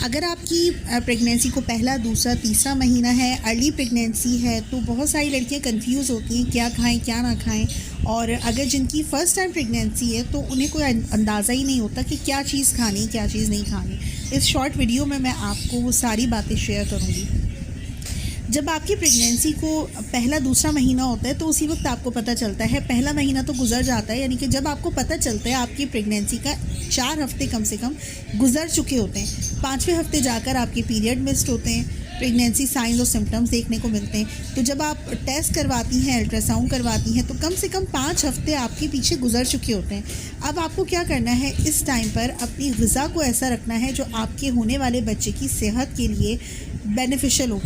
अगर आपकी प्रेगनेंसी को पहला, दूसरा, तीसरा महीना है, अर्ली प्रेगनेंसी है, तो बहुत सारी लड़कियां कंफ्यूज होती हैं क्या खाएं क्या ना खाएं। और अगर जिनकी फ़र्स्ट टाइम प्रेगनेंसी है तो उन्हें कोई अंदाज़ा ही नहीं होता कि क्या चीज़ खानी क्या चीज़ नहीं खानी। इस शॉर्ट वीडियो में मैं आपको वो सारी बातें शेयर करूँगी। जब आपकी प्रेगनेंसी को पहला दूसरा महीना होता है तो उसी वक्त आपको पता चलता है। पहला महीना तो गुजर जाता है, यानी कि जब आपको पता चलता है आपकी प्रेगनेंसी का 4 हफ्ते कम से कम गुजर चुके होते हैं। 5वें हफ्ते जाकर आपके पीरियड मिस्ड होते हैं, प्रेगनेंसी साइंस और सिम्टम्स देखने को मिलते हैं। तो जब आप टेस्ट करवाती हैं, अल्ट्रासाउंड करवाती हैं, तो कम से कम 5 हफ्ते आपके पीछे गुजर चुके होते हैं। अब आपको क्या करना है, इस टाइम पर अपनी ग़िज़ा को ऐसा रखना है जो आपके होने वाले बच्चे की सेहत के लिए बेनिफिशियल हो।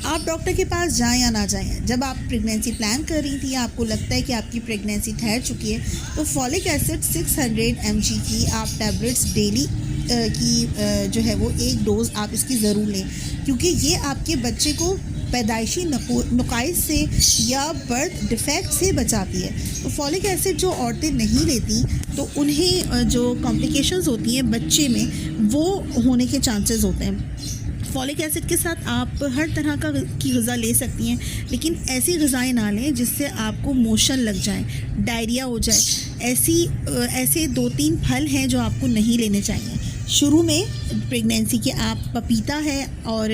आप डॉक्टर के पास जाएं या ना जाएं, जब आप प्रेगनेंसी प्लान कर रही थी या आपको लगता है कि आपकी प्रेगनेंसी ठहर चुकी है, तो फॉलिक एसिड 600 mg की आप टैबलेट्स डेली की जो है वो एक डोज़ आप इसकी ज़रूर लें, क्योंकि ये आपके बच्चे को पैदाइशी नुकाइस से या बर्थ डिफेक्ट से बचाती है। तो फॉलिक एसिड जो औरतें नहीं लेती तो उन्हें जो कॉम्प्लिकेशंस होती हैं बच्चे में वो होने के चांसेस होते हैं। फॉलिक एसिड के साथ आप हर तरह की ग़िज़ा ले सकती हैं, लेकिन ऐसी ग़िज़ाएँ ना लें जिससे आपको मोशन लग जाए, डायरिया हो जाए। ऐसे 2-3 फल हैं जो आपको नहीं लेने चाहिए। शुरू में प्रेगनेंसी के आप पपीता है और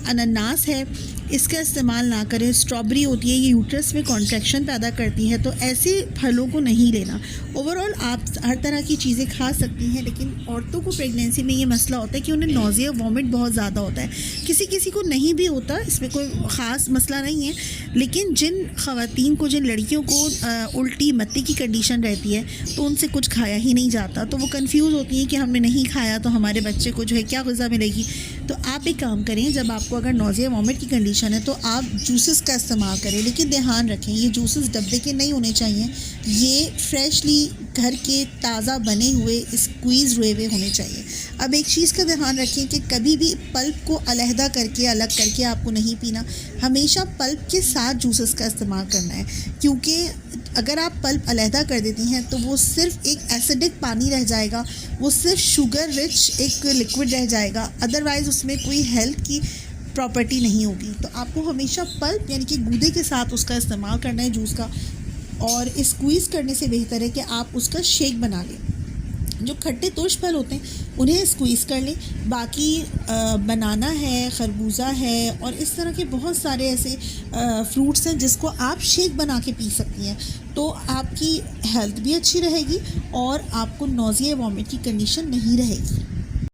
अनानास है, इसका इस्तेमाल ना करें। स्ट्रॉबेरी होती है, ये यूट्रस में कॉन्ट्रैक्शन पैदा करती है, तो ऐसे फलों को नहीं लेना। ओवरऑल आप हर तरह की चीज़ें खा सकती हैं, लेकिन औरतों को प्रेगनेंसी में ये मसला होता है कि उन्हें नौज़िया वॉमिट बहुत ज़्यादा होता है। किसी किसी को नहीं भी होता, इसमें कोई ख़ास मसला नहीं है, लेकिन जिन ख़वातीन को, जिन लड़कियों को उल्टी मत्ती की कंडीशन रहती है तो उनसे कुछ खाया ही नहीं जाता, तो वो कंफ्यूज होती हैं कि हमने नहीं खाया तो हमारे बच्चे को जो है क्या ग़िज़ा मिलेगी। तो आप एक काम करें, जब आपको अगर नौज़िया वॉमिट की कंडीशन है तो आप जूसेस का इस्तेमाल करें, लेकिन ध्यान रखें ये जूसेस डब्बे के नहीं होने चाहिए। ये फ्रेशली घर के ताज़ा बने हुए स्क्वीज़ हुए होने चाहिए। अब एक चीज़ का ध्यान रखें कि कभी भी पल्प को अलग करके आपको नहीं पीना, हमेशा पल्प के साथ जूसेस का इस्तेमाल करना है, क्योंकि अगर आप पल्प अलहदा कर देती हैं तो वो सिर्फ एक एसिडिक पानी रह जाएगा, वो सिर्फ शुगर रिच एक लिक्विड रह जाएगा, अदरवाइज़ उसमें कोई हेल्थ की प्रॉपर्टी नहीं होगी। तो आपको हमेशा पल्प यानी कि गूदे के साथ उसका इस्तेमाल करना है जूस का, और स्क्वीज़ करने से बेहतर है कि आप उसका शेक बना लें। जो खट्टे तुर्श फल होते हैं उन्हें स्क्वीज़ कर लें, बाकी बनाना है, खरबूजा है और इस तरह के बहुत सारे ऐसे फ्रूट्स हैं जिसको आप शेक बना के पी सकती हैं। तो आपकी हेल्थ भी अच्छी रहेगी और आपको नौज़िया वॉमिट की कंडीशन नहीं रहेगी।